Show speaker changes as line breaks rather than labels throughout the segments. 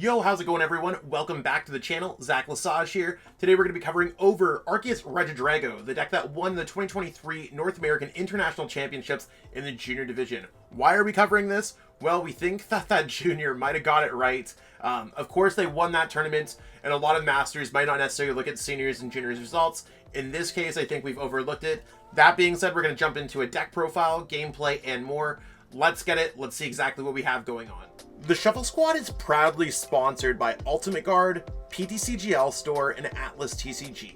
Yo, how's it going everyone? Welcome back to the channel, Zach Lesage here. Today we're going to be covering over Arceus Regidrago, the deck that won the 2023 North American International Championships in the Junior Division. Why are we covering this? Well, we think that Junior might have got it right. Of course, they won that tournament, and a lot of Masters might not necessarily look at Seniors and Juniors results. In this case, I think we've overlooked it. That being said, we're going to jump into a deck profile, gameplay, and more. Let's get it. Let's see exactly what we have going on. The Shuffle Squad is proudly sponsored by Ultimate Guard, PTCGL Store, and Atlas TCG.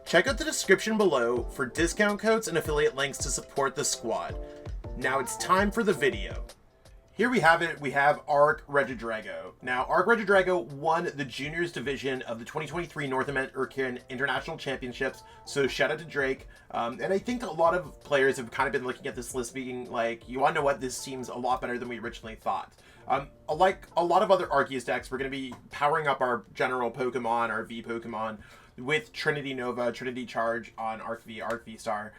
Check out the description below for discount codes and affiliate links to support the squad. Now it's time for the video. Here we have it. We have Arc Regidrago. Now, Arc Regidrago won the Juniors Division of the 2023 North American International Championships, so shout out to Drake. And I think a lot of players have kind of been looking at this list being like, you want to know what, this seems a lot better than we originally thought. Like a lot of other Arceus decks, we're going to be powering up our general Pokemon, our V Pokemon, with Trinity Nova, Trinity Charge on Arc V, Arc V-Star.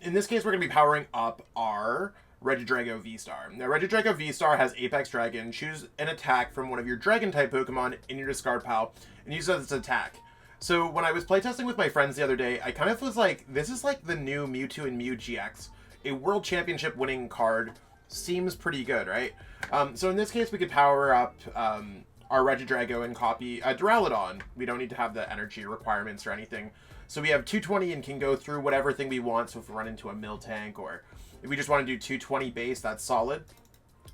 In this case, we're going to be powering up our Regidrago V-Star. Now, Regidrago V-Star has Apex Dragon. Choose an attack from one of your Dragon-type Pokemon in your discard pile and use it as its attack. So when I was playtesting with my friends the other day, I kind of was like, this is like the new Mewtwo and Mew GX. A World Championship winning card seems pretty good, right? So in this case, we could power up our Regidrago and copy Duraludon. We don't need to have the energy requirements or anything. So we have 220 and can go through whatever thing we want. So if we run into a Miltank, or if we just want to do 220 base, that's solid.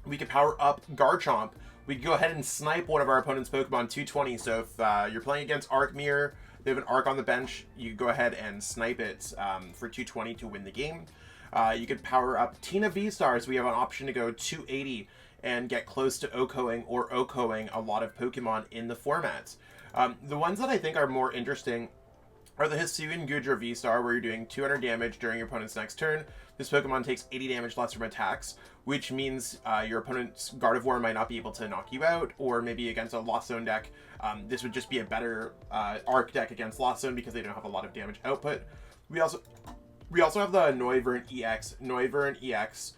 We could power up Garchomp. We could go ahead and snipe one of our opponent's Pokemon 220. So if you're playing against Arc Mirror, they have an Arc on the bench, you could go ahead and snipe it for 220 to win the game. You could power up Tina V-Star, so we have an option to go 280 and get close to OHKOing or OHKOing a lot of Pokemon in the format. The ones that I think are more interesting are the Hisuian Goodra V-Star, where you're doing 200 damage during your opponent's next turn. This Pokemon takes 80 damage less from attacks, which means your opponent's Gardevoir might not be able to knock you out, or maybe against a Lost Zone deck, this would just be a better Arc deck against Lost Zone because they don't have a lot of damage output. We also have the Noivern EX. Noivern EX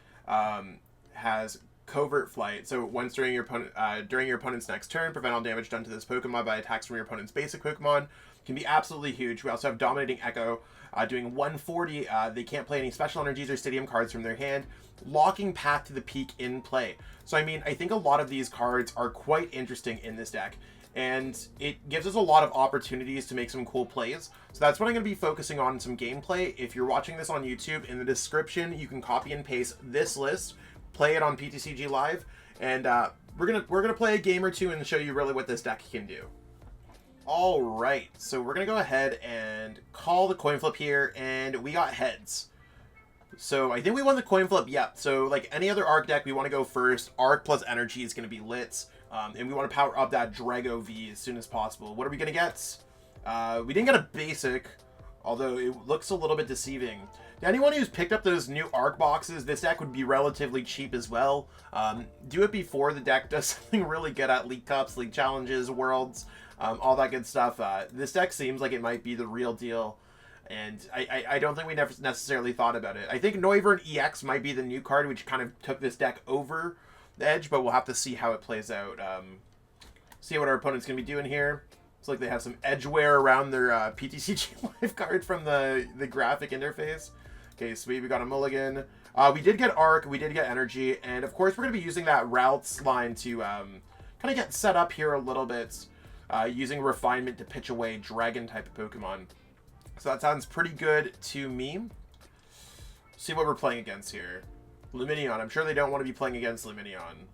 has Covert Flight, so once during your opponent's next turn, prevent all damage done to this Pokemon by attacks from your opponent's basic Pokemon. Can be absolutely huge. We also have Dominating Echo, doing 140. They can't play any special energies or stadium cards from their hand, locking Path to the Peak in play. So I mean, I think a lot of these cards are quite interesting in this deck, and it gives us a lot of opportunities to make some cool plays. So that's what I'm going to be focusing on in some gameplay. If you're watching this on YouTube, in the description you can copy and paste this list, play it on PTCG Live, and we're gonna play a game or two and show you really what this deck can do. All right, so we're gonna go ahead and call the coin flip here, and we got heads. So I think we won the coin flip. Yep. So like any other Arc deck, we want to go first. Arc plus energy is going to be lit. And we want to power up that Drago V as soon as possible. What are we going to get? We didn't get a basic, although it looks a little bit deceiving. To anyone who's picked up those new Arc boxes, this deck would be relatively cheap as well. Do it before the deck does something really good at League Cups, League Challenges, Worlds, all that good stuff. This deck seems like it might be the real deal. And I don't think we never necessarily thought about it. I think Noivern EX might be the new card, which kind of took this deck over the edge, but we'll have to see how it plays out. See what our opponent's going to be doing here. It's like they have some edgeware around their PTCG Live card from the graphic interface. Okay, sweet. We got a mulligan. We did get Arc. We did get Energy. And, of course, we're going to be using that Ralts line to kind of get set up here a little bit, using Refinement to pitch away Dragon-type of Pokemon. So that sounds pretty good to me. See what we're playing against here. Lumineon. I'm sure they don't want to be playing against Lumineon.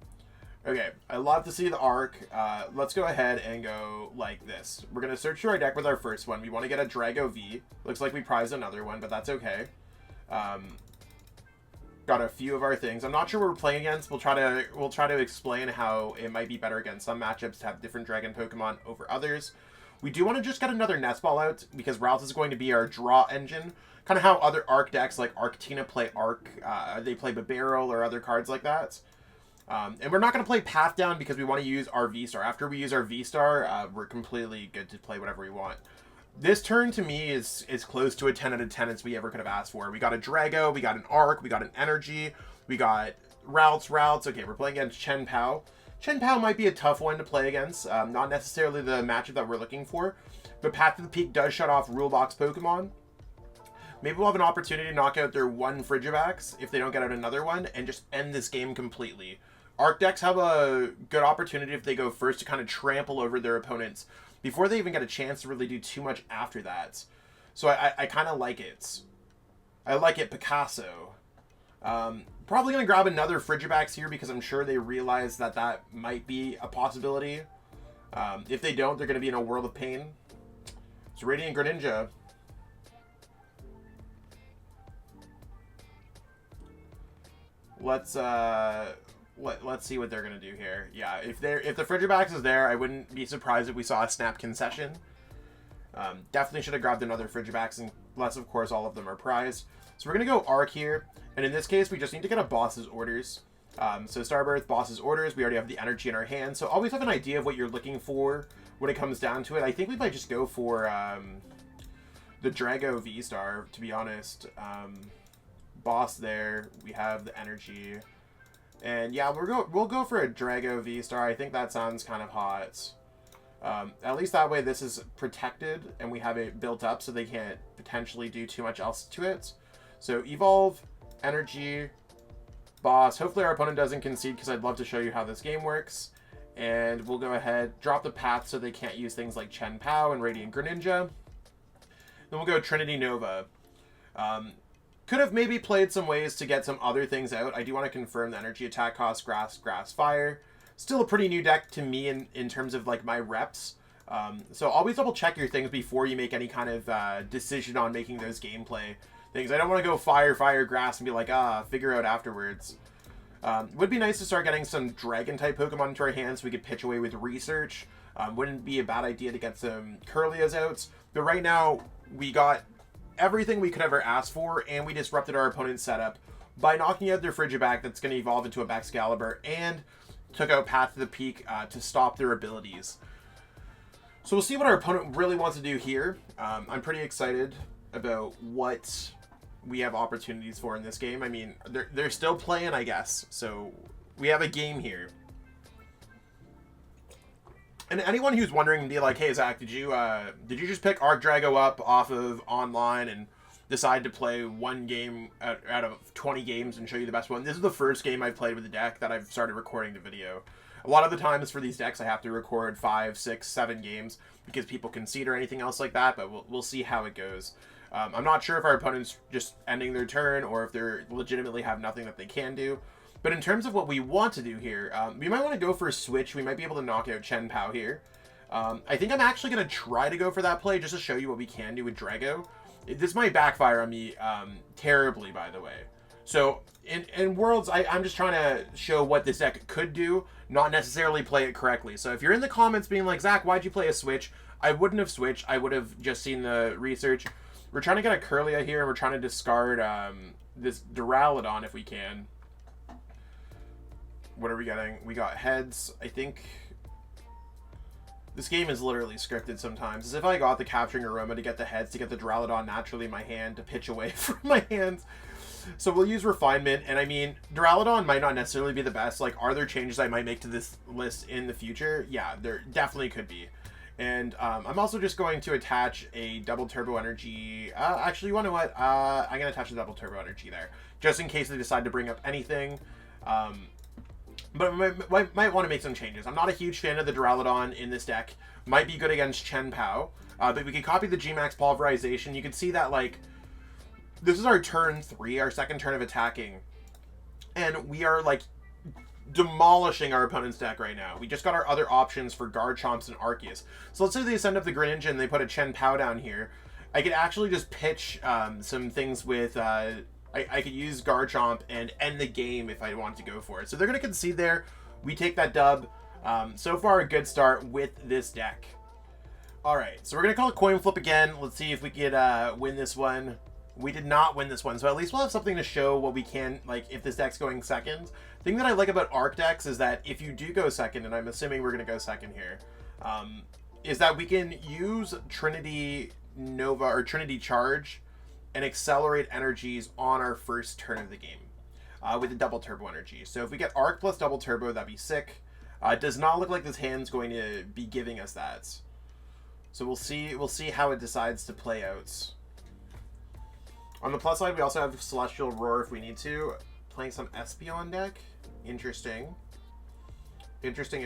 Okay, I love to see the Arc. Let's go ahead and go like this. We're going to search through our deck with our first one. We want to get a Drago V. Looks like we prized another one, but that's okay. Got a few of our things. I'm not sure what we're playing against. We'll try to explain how it might be better against some matchups to have different Dragon Pokemon over others. We do want to just get another Nest Ball out, because Ralts is going to be our draw engine. Kind of how other Arc decks like Arctina play Arc. They play Barrel or other cards like that. And we're not going to play Path Down because we want to use our V-Star. After we use our V-Star, we're completely good to play whatever we want. This turn, to me, is close to a 10 out of 10 as we ever could have asked for. We got a Drago, we got an Arc, we got an Energy, we got Ralts. Okay, we're playing against Chen Pao. Chen Pao might be a tough one to play against. Not necessarily the matchup that we're looking for, but Path to the Peak does shut off Rule Box Pokemon. Maybe we'll have an opportunity to knock out their one Frigivax if they don't get out another one and just end this game completely. Arc decks have a good opportunity if they go first to kind of trample over their opponents before they even get a chance to really do too much after that. So I kind of like it. I like it, Picasso. Probably going to grab another Frigivax here because I'm sure they realize that that might be a possibility. If they don't, they're going to be in a world of pain. So Radiant Greninja. Let's see what they're gonna do here. Yeah, if the Frigivax is there, I wouldn't be surprised if we saw a snap concession. Definitely should have grabbed another Frigivax, unless of course all of them are prized. So we're gonna go Arc here, and in this case we just need to get a boss's orders. So Starbirth, boss's orders. We already have the energy in our hand, so always have an idea of what you're looking for when it comes down to it. I think we might just go for the Drago V-Star, to be honest. Boss there, we have the energy, and yeah, we'll go for a Drago V-Star. I think that sounds kind of hot. At least that way this is protected and we have it built up so they can't potentially do too much else to it. So evolve, energy, boss. Hopefully our opponent doesn't concede because I'd love to show you how this game works. And we'll go ahead, drop the path so they can't use things like Chen Pao and Radiant Greninja. Then we'll go Trinity Nova. Could have maybe played some ways to get some other things out. I do want to confirm the energy attack cost, grass, fire. Still a pretty new deck to me in terms of like my reps. So always double check your things before you make any kind of decision on making those gameplay things. I don't want to go fire, grass and be like, figure out afterwards. Would be nice to start getting some dragon type Pokemon into our hands so we could pitch away with research. Wouldn't be a bad idea to get some Kirlias out. But right now we got everything we could ever ask for, and we disrupted our opponent's setup by knocking out their Frigivax that's going to evolve into a Baxcalibur, and took out Path to the Peak to stop their abilities. So we'll see what our opponent really wants to do here. I'm pretty excited about what we have opportunities for in this game. I mean, they're still playing, I guess, so we have a game here. And anyone who's wondering and be like, hey, Zach, did you just pick Regidrago up off of online and decide to play one game out of 20 games and show you the best one? This is the first game I've played with the deck that I've started recording the video. A lot of the times for these decks, I have to record 5, 6, 7 games because people concede or anything else like that, but we'll see how it goes. I'm not sure if our opponent's just ending their turn or if they're legitimately have nothing that they can do. But in terms of what we want to do here, we might want to go for a switch. We might be able to knock out Chen Pao here. I think I'm actually going to try to go for that play just to show you what we can do with Drago. This might backfire on me terribly, by the way. So in Worlds, I'm just trying to show what this deck could do, not necessarily play it correctly. So if you're in the comments being like, Zach, why'd you play a switch? I wouldn't have switched. I would have just seen the research. We're trying to get a Kirlia here, and we're trying to discard this Duraludon if we can. What are we getting? We got heads. I think this game is literally scripted sometimes. As if I got the Capturing Aroma to get the heads, to get the Duraludon naturally in my hand, to pitch away from my hands. So we'll use Refinement, and I mean, Duraludon might not necessarily be the best. Like, are there changes I might make to this list in the future? Yeah, there definitely could be. And I'm also just going to attach a double turbo energy. Actually, you want to know what? I'm going to attach a double turbo energy there, just in case they decide to bring up anything. But might want to make some changes. I'm not a huge fan of the Duraludon in this deck. Might be good against Chen Pao. But we can copy the G-Max Pulverization. You can see that, like, this is our turn 3, our second turn of attacking. And we are, like, demolishing our opponent's deck right now. We just got our other options for Garchomps and Arceus. So let's say they send up the Greninja and they put a Chen Pao down here. I could actually just pitch some things with... I could use Garchomp and end the game if I wanted to go for it. So they're going to concede there. We take that dub. So far, a good start with this deck. All right, so we're going to call it coin flip again. Let's see if we could win this one. We did not win this one, so at least we'll have something to show what we can, like, if this deck's going second. The thing that I like about Arc decks is that if you do go second, and I'm assuming we're going to go second here, is that we can use Trinity Nova or Trinity Charge and accelerate energies on our first turn of the game with a double turbo energy. So if we get Arc plus double turbo, that'd be sick. It does not look like this hand's going to be giving us that. So we'll see how it decides to play out. On the plus side, we also have Celestial Roar if we need to. Playing some Espeon deck. Interesting. Interesting.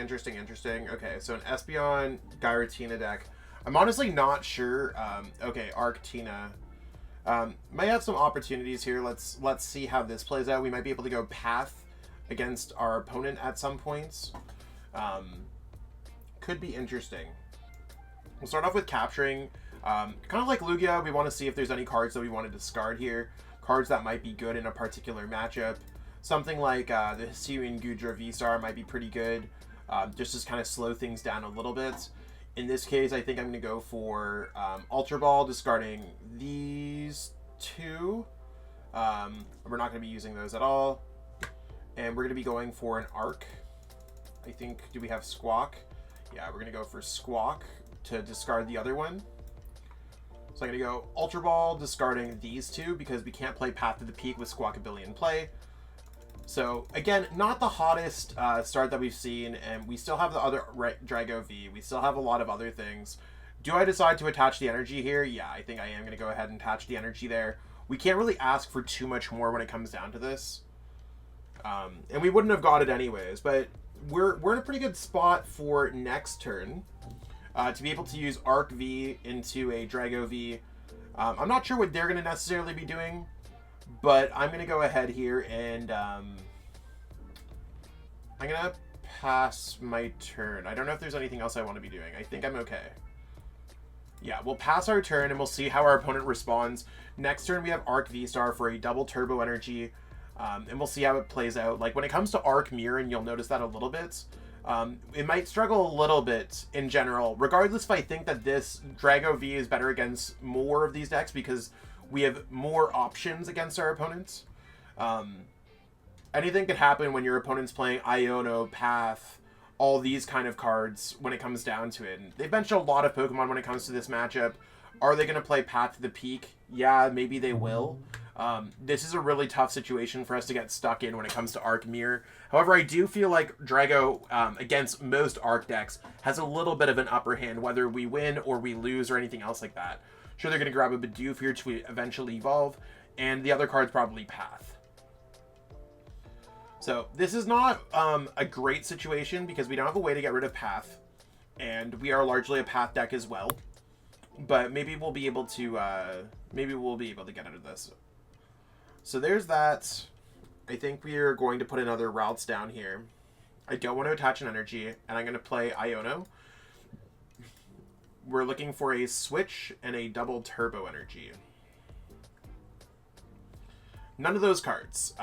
Okay, so an Espeon Giratina deck. I'm honestly not sure. Okay, Arctina. Might have some opportunities here. Let's see how this plays out. We might be able to go Path against our opponent at some points. Could be interesting. We'll start off with Capturing. Kind of like Lugia, we want to see if there's any cards that we want to discard here. Cards that might be good in a particular matchup. Something like the Hisuian Goodra V-Star might be pretty good. Just to kind of slow things down a little bit. In this case, I think I'm going to go for Ultra Ball, discarding these two. We're not going to be using those at all. And we're going to be going for an Arc. I think, do we have Squawk? Yeah, we're going to go for Squawk to discard the other one. So I'm going to go Ultra Ball, discarding these two because we can't play Path to the Peak with Squawkabilly in play. So, again, not the hottest start that we've seen, and we still have the other Regidrago V. We still have a lot of other things. Do I decide to attach the energy here? Yeah, I think I am going to go ahead and attach the energy there. We can't really ask for too much more when it comes down to this. And we wouldn't have got it anyways, but we're in a pretty good spot for next turn. To be able to use Arc V into a Drago V. I'm not sure what they're going to necessarily be doing, but I'm going to go ahead here and I'm going to pass my turn. I don't know if there's anything else I want to be doing. I think I'm okay. Yeah, we'll pass our turn and we'll see how our opponent responds. Next turn we have Arc V-Star for a double turbo energy, and we'll see how it plays out. Like when it comes to Arc Mirror, and you'll notice that a little bit, it might struggle a little bit in general, regardless if I think that this Drago V is better against more of these decks because we have more options against our opponents. Anything could happen when your opponent's playing Iono, Path, all these kind of cards when it comes down to it. And they've benched a lot of Pokemon when it comes to this matchup. Are they going to play Path to the Peak? Yeah, maybe they will. This is a really tough situation for us to get stuck in when it comes to Arc Mirror. However, I do feel like Drago, against most Arc decks, has a little bit of an upper hand, whether we win or we lose or anything else like that. Sure, they're going to grab a Bidoof here to eventually evolve, and the other card's probably Path. So this is not a great situation because we don't have a way to get rid of Path, and we are largely a Path deck as well. But maybe we'll be able to get out of this. So there's that. I think we are going to put another Ralts down here. I don't want to attach an energy, and I'm going to play Iono. We're looking for a Switch and a double turbo energy. None of those cards.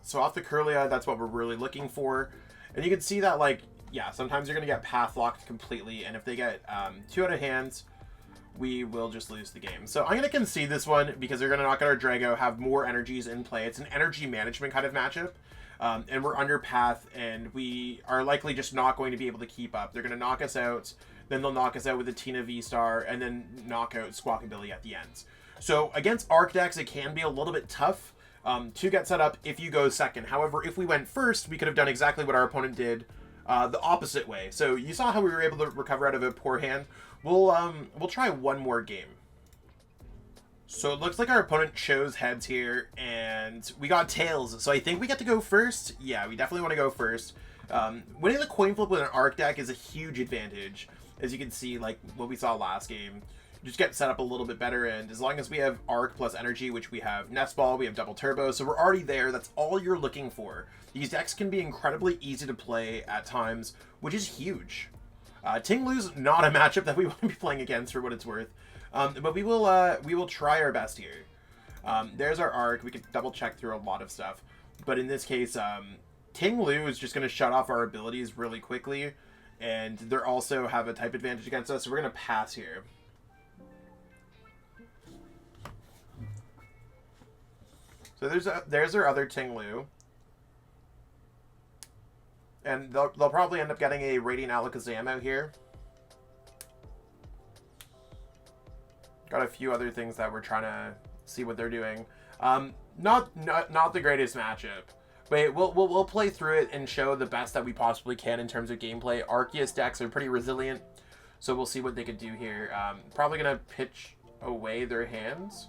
So off the Kirlia, that's what we're really looking for. And you can see that, like, yeah, sometimes you're going to get path locked completely, and if they get 2 out of hands, we will just lose the game. So I'm going to concede this one because they're going to knock out our Drago, have more energies in play. It's an energy management kind of matchup. And we're under path, and we are likely just not going to be able to keep up. They're going to knock us out, then they'll knock us out with a Tina V-Star, and then knock out Squawkabilly at the end. So against Arc decks, it can be a little bit tough to get set up if you go second. However, if we went first, we could have done exactly what our opponent did the opposite way. So you saw how we were able to recover out of a poor hand. We'll try one more game. So it looks like our opponent chose heads here, and we got tails. So I think we get to go first. Yeah, we definitely want to go first. Winning the coin flip with an Arc deck is a huge advantage. As you can see, like what we saw last game, you just get set up a little bit better, and as long as we have Arc plus energy, which we have Nest Ball, we have double turbo, so we're already there. That's all you're looking for. These decks can be incredibly easy to play at times, which is huge. Tinglu's not a matchup that we want to be playing against for what it's worth, but we will try our best here. There's our Arc. We could double check through a lot of stuff, but in this case, Tinglu is just going to shut off our abilities really quickly, and they also have a type advantage against us, so we're going to pass here. So there's our other Tinglu. And they'll probably end up getting a Radiant Alakazam out here. Got a few other things that we're trying to see what they're doing. Not the greatest matchup. Wait, we'll play through it and show the best that we possibly can in terms of gameplay. Arceus decks are pretty resilient, so we'll see what they could do here. Probably going to pitch away their hands.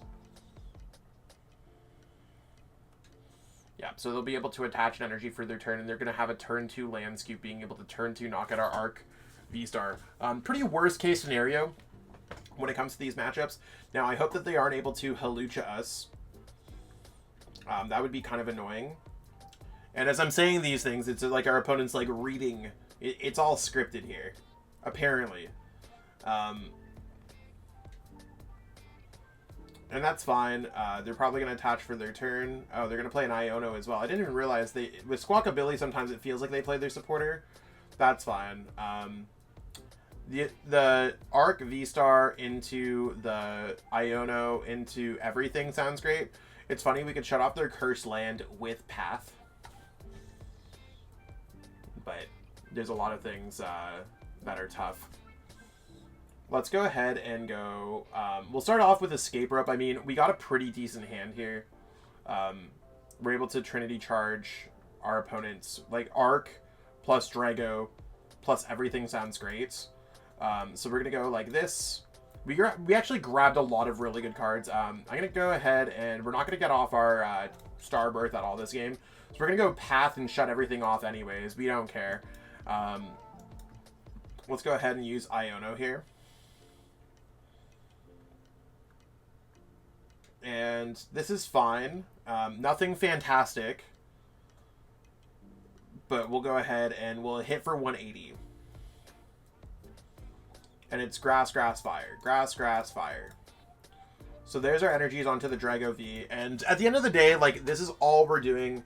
Yeah, so they'll be able to attach an energy for their turn, and they're going to have a turn 2 land scoop, being able to turn 2 knock out our Arc V-Star. Pretty worst case scenario when it comes to these matchups. Now, I hope that they aren't able to Hawlucha us. That would be kind of annoying. And as I'm saying these things, it's like our opponent's like reading. It's all scripted here, apparently. And that's fine. They're probably going to attach for their turn. Oh, they're going to play an Iono as well. I didn't even realize they... With Squawkabilly, sometimes it feels like they played their supporter. That's fine. The Arc V-Star into the Iono into everything sounds great. It's funny, we could shut off their Cursed Land with Path. But there's a lot of things that are tough. Let's go ahead and go... we'll start off with Escape Rope. I mean, we got a pretty decent hand here. We're able to Trinity Charge our opponents. Like, Arc plus Drago plus everything sounds great. So we're going to go like this. We actually grabbed a lot of really good cards. I'm going to go ahead and we're not going to get off our Star Birth at all this game. So we're going to go Path and shut everything off anyways. We don't care. Let's go ahead and use Iono here. And this is fine. Nothing fantastic. But we'll go ahead and we'll hit for 180. And it's Grass, Grass, Fire. Grass, Grass, Fire. So there's our energies onto the Drago V. And at the end of the day, like, this is all we're doing.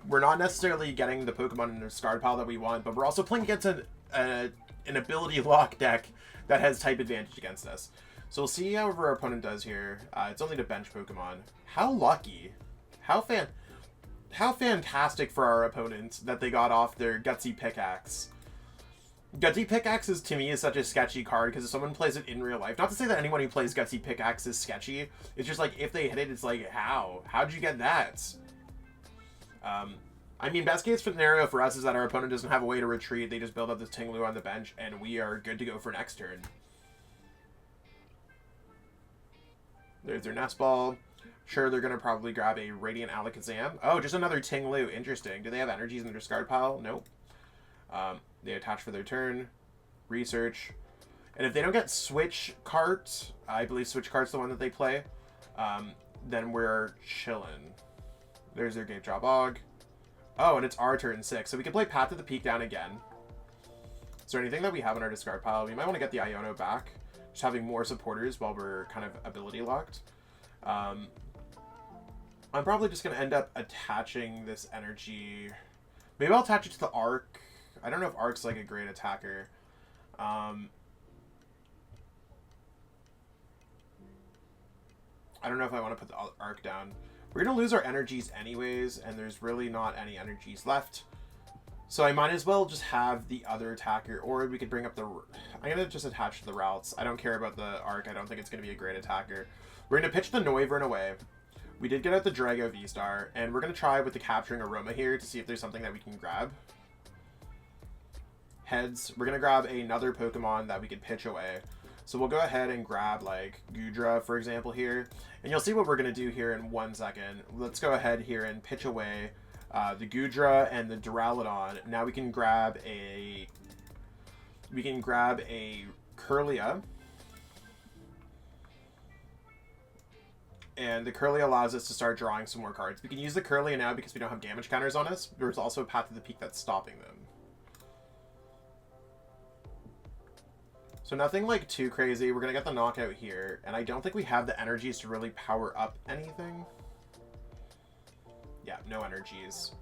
We're not necessarily getting the Pokemon in the discard pile that we want, but we're also playing against an ability lock deck that has type advantage against us. So we'll see how our opponent does here. It's only to bench Pokemon. How lucky. How fantastic for our opponent that they got off their Gutsy Pickaxe. Gutsy Pickaxe to me is such a sketchy card because if someone plays it in real life, not to say that anyone who plays Gutsy Pickaxe is sketchy, it's just like if they hit it, it's like, how'd you get that? I mean, best case scenario for us is that our opponent doesn't have a way to retreat. They just build up this Tinglu on the bench and we are good to go for next turn. There's their Nest Ball. Sure, they're going to probably grab a Radiant Alakazam. Oh, just another Tinglu. Interesting. Do they have energies in their discard pile? Nope. They attach for their turn. Research. And if they don't get Switch Cart, I believe Switch Cart's the one that they play, then we're chillin'. There's their Gape Jawbog. Oh, and it's our turn 6. So we can play Path to the Peak down again. Is there anything that we have in our discard pile? We might want to get the Iono back. Just having more supporters while we're kind of ability locked. I'm probably just going to end up attaching this energy. Maybe I'll attach it to the Arc. I don't know if Arc's like a great attacker. I don't know if I want to put the Arc down. We're going to lose our energies anyways, and there's really not any energies left. So I might as well just have the other attacker, or we could bring up the... I'm going to just attach to the Ralts. I don't care about the Arc. I don't think it's going to be a great attacker. We're going to pitch the Noivern away. We did get out the Drago V-Star, and we're going to try with the Capturing Aroma here to see if there's something that we can grab. Heads. We're going to grab another Pokemon that we could pitch away. So we'll go ahead and grab, like, Goodra, for example, here. And you'll see what we're going to do here in 1 second. Let's go ahead here and pitch away the Goodra and the Duraludon. Now we can grab a... Kirlia. And the Kirlia allows us to start drawing some more cards. We can use the Kirlia now because we don't have damage counters on us. There's also a Path to the Peak that's stopping them. So nothing like too crazy. We're going to get the knockout here. And I don't think we have the energies to really power up anything. Yeah, no energies.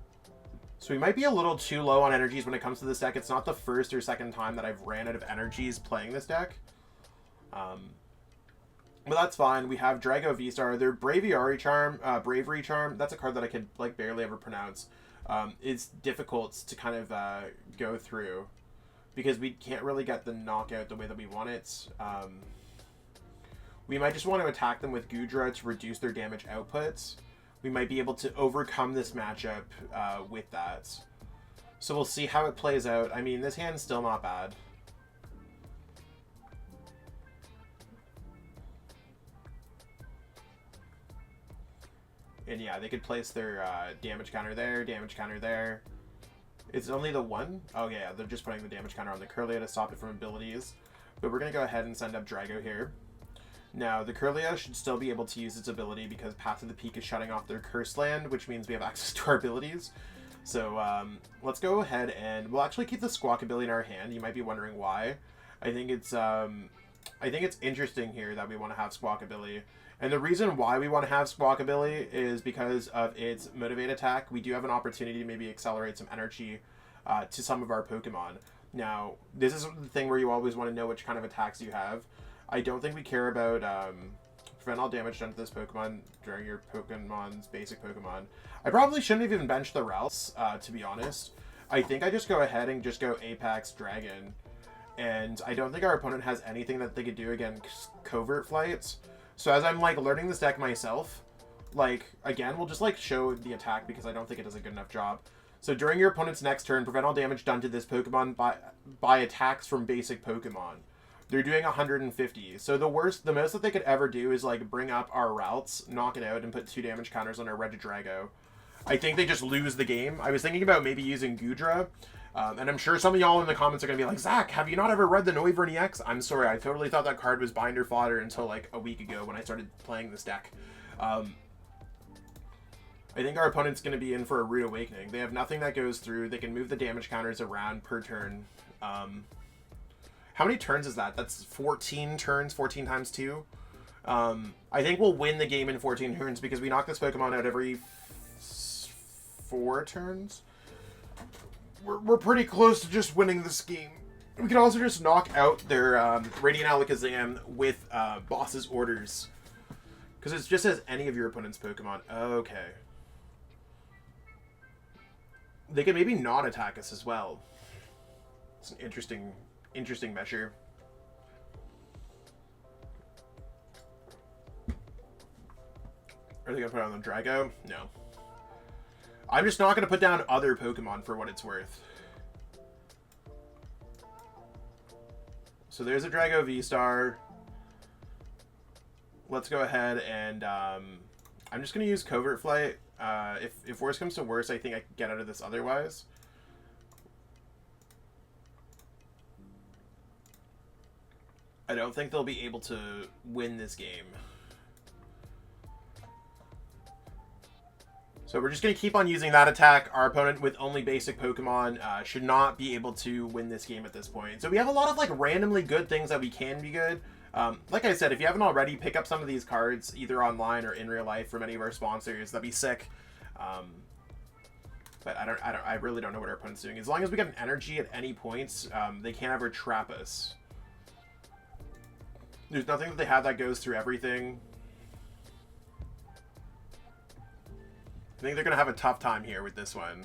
So we might be a little too low on energies when it comes to this deck. It's not the first or second time that I've ran out of energies playing this deck. But that's fine. We have Drago V-Star. Their Braviary Charm, Bravery Charm, that's a card that I could like barely ever pronounce. It's difficult to kind of go through because we can't really get the knockout the way that we want it. We might just want to attack them with Goodra to reduce their damage outputs. we might be able to overcome this matchup with that. So we'll see how it plays out. I mean, this hand's still not bad. And yeah, they could place their damage counter there, damage counter there. It's only the one? Oh yeah, they're just putting the damage counter on the Kirlia to stop it from abilities. But we're going to go ahead and send up Drago here. Now, the Kirlia should still be able to use its ability because Path of the Peak is shutting off their Cursed Land, which means we have access to our abilities. So let's go ahead and we'll actually keep the Squawkabilly in our hand. You might be wondering why. I think it's interesting here that we want to have Squawkabilly. And the reason why we want to have Squawkabilly is because of its Motivate attack. We do have an opportunity to maybe accelerate some energy to some of our Pokemon. Now, this is the thing where you always want to know which kind of attacks you have. I don't think we care about prevent all damage done to this Pokemon during your Pokemon's basic Pokemon. I probably shouldn't have even benched the Ralts, to be honest. I think I just go ahead and just go Apex Dragon. And I don't think our opponent has anything that they could do against Covert Flights. So as I'm, like, learning this deck myself, like, again, we'll just, like, show the attack because I don't think it does a good enough job. So during your opponent's next turn, prevent all damage done to this Pokemon by attacks from basic Pokemon. They're doing 150. So the most that they could ever do is, like, bring up our Ralts, knock it out, and put 2 damage counters on our Regidrago. I think they just lose the game. I was thinking about maybe using Goodra. And I'm sure some of y'all in the comments are going to be like, Zach, have you not ever read the Noivern EX? I'm sorry, I totally thought that card was binder fodder until like a week ago when I started playing this deck. I think our opponent's going to be in for a rude awakening. They have nothing that goes through. They can move the damage counters around per turn. How many turns is that? That's 14 turns, 14 times 2. I think we'll win the game in 14 turns because we knock this Pokemon out every 4 turns. We're pretty close to just winning this game. We can also just knock out their Radiant Alakazam with Boss's Orders. Because it just says any of your opponent's Pokemon. Okay. They can maybe not attack us as well. It's an interesting measure. Are they going to put it on the Drago? No. I'm just not going to put down other Pokemon for what it's worth. So there's a Drago V-Star. Let's go ahead and I'm just going to use Covert Flight. If worse comes to worse, I think I can get out of this otherwise. I don't think they'll be able to win this game. So we're just going to keep on using that attack. Our opponent with only basic Pokemon should not be able to win this game at this point. So we have a lot of like randomly good things that we can be good. Like I said, if you haven't already, pick up some of these cards either online or in real life from any of our sponsors. That'd be sick. But I really don't know what our opponent's doing. As long as we get an energy at any points, they can't ever trap us. There's nothing that they have that goes through everything. I think they're going to have a tough time here with this one.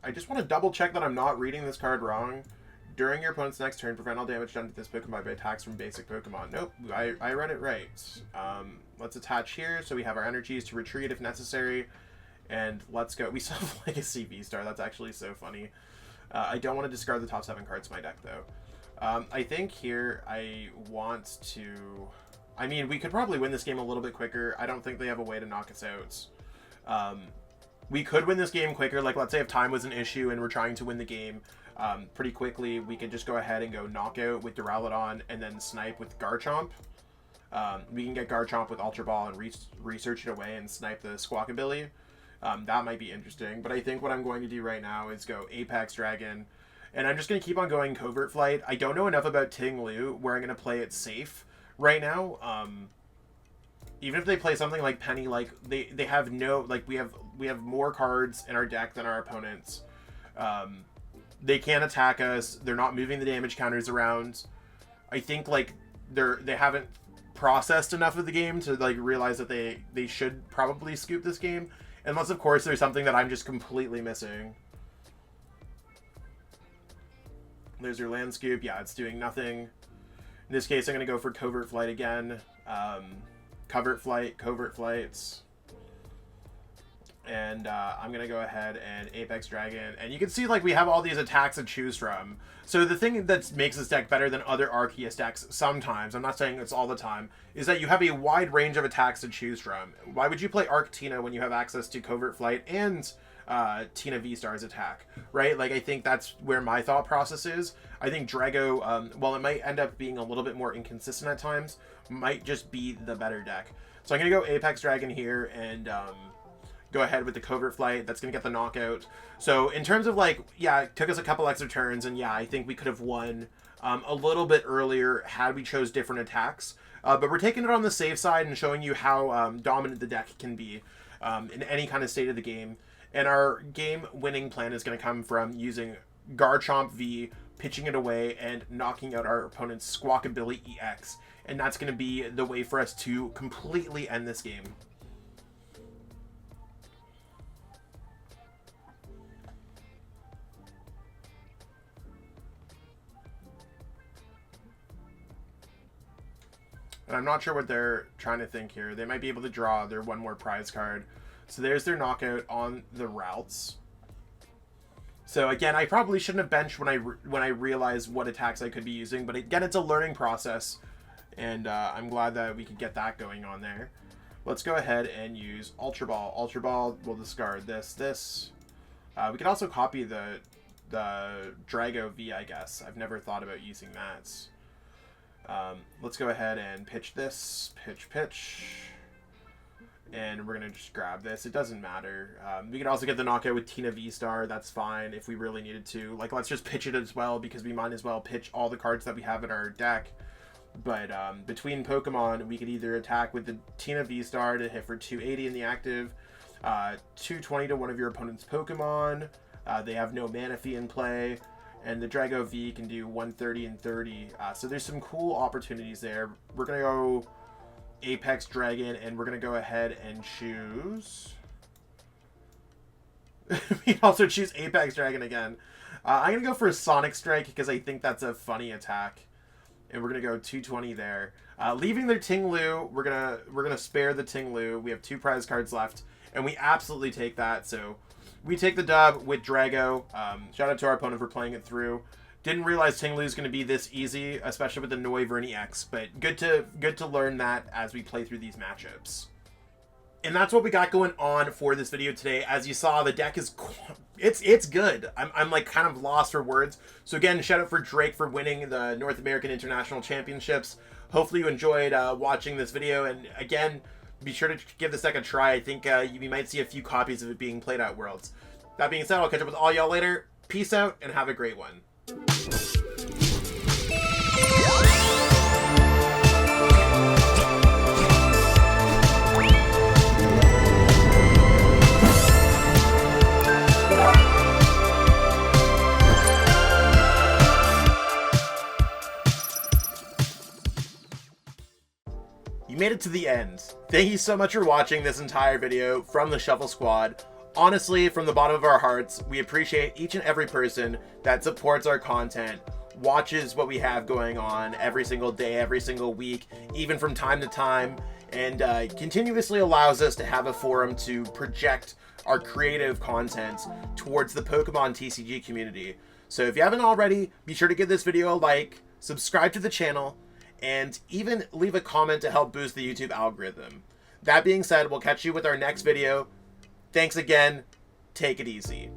I just want to double check that I'm not reading this card wrong. During your opponent's next turn, prevent all damage done to this Pokemon by attacks from basic Pokemon. Nope, I read it right. Let's attach here so we have our energies to retreat if necessary. And let's go. We still have Legacy V-Star. That's actually so funny. I don't want to discard the top 7 cards in my deck, though. I think here I want to... I mean, we could probably win this game a little bit quicker. I don't think they have a way to knock us out. We could win this game quicker. Like, let's say if time was an issue and we're trying to win the game pretty quickly, we could just go ahead and go knockout with Duraludon and then snipe with Garchomp. We can get Garchomp with Ultra Ball and research it away and snipe the Squawkabilly. That might be interesting. But I think what I'm going to do right now is go Apex Dragon. And I'm just going to keep on going Covert Flight. I don't know enough about Ting Lu where I'm going to play it safe right now. Even if they play something like Penny, like they have no, like we have more cards in our deck than our opponents. They can't attack us. They're not moving the damage counters around. I think like they haven't processed enough of the game to like realize that they should probably scoop this game. Unless of course there's something that I'm just completely missing. There's your land scoop. Yeah, it's doing nothing. In this case, I'm going to go for Covert Flight again. Covert Flights. And I'm going to go ahead and Apex Dragon. And you can see, like, we have all these attacks to choose from. So the thing that makes this deck better than other Arceus decks sometimes, I'm not saying it's all the time, is that you have a wide range of attacks to choose from. Why would you play Tina when you have access to Covert Flight and Tina V-Star's attack, right? Like, I think that's where my thought process is. I think Drago, while it might end up being a little bit more inconsistent at times, might just be the better deck. So I'm going to go Apex Dragon here and go ahead with the Covert Flight. That's going to get the knockout. So in terms of, like, yeah, it took us a couple extra turns, and yeah, I think we could have won a little bit earlier had we chose different attacks. But we're taking it on the safe side and showing you how dominant the deck can be in any kind of state of the game. And our game-winning plan is going to come from using Garchomp V, pitching it away, and knocking out our opponent's Squawkabilly EX. And that's going to be the way for us to completely end this game. And I'm not sure what they're trying to think here. They might be able to draw their one more prize card. So there's their knockout on the Ralts. So again, I probably shouldn't have benched when I realized what attacks I could be using. But again, it's a learning process. And I'm glad that we could get that going on there. Let's go ahead and use Ultra Ball. Ultra Ball, we'll discard this. We could also copy the Drago V, I guess. I've never thought about using that. Let's go ahead and pitch this. Pitch. And we're going to just grab this. It doesn't matter. We can also get the knockout with Tina V-Star. That's fine if we really needed to. Like, let's just pitch it as well, because we might as well pitch all the cards that we have in our deck. But between Pokemon, we could either attack with the Tina V-Star to hit for 280 in the active, 220 to one of your opponent's Pokemon. They have no Metafy in play. And the Drago V can do 130 and 30. So there's some cool opportunities there. We're going to go Apex Dragon, and we're going to go ahead and choose... we also choose Apex Dragon again. I'm going to go for a Sonic Strike because I think that's a funny attack. And we're going to go 220 there. Leaving their Ting-Lu, we're gonna spare the Ting-Lu. We have 2 prize cards left, and we absolutely take that. So we take the dub with Drago. Shout out to our opponent for playing it through. Didn't realize Ting-Lu is going to be this easy, especially with the Noivern EX, but good to learn that as we play through these matchups. And that's what we got going on for this video today. As you saw, the deck is it's good. I'm like kind of lost for words. So again, shout out for Drake for winning the North American International Championships. Hopefully you enjoyed watching this video, and again, be sure to give this deck a try. I think you might see a few copies of it being played at Worlds. That being said, I'll catch up with all y'all later. Peace out and have a great one. You made it to the end. Thank you so much for watching this entire video from the Shuffle Squad. Honestly, from the bottom of our hearts, we appreciate each and every person that supports our content, watches what we have going on every single day, every single week, even from time to time, and continuously allows us to have a forum to project our creative content towards the Pokemon TCG community. So if you haven't already, be sure to give this video a like, subscribe to the channel, and even leave a comment to help boost the YouTube algorithm. That being said, we'll catch you with our next video. Thanks again. Take it easy.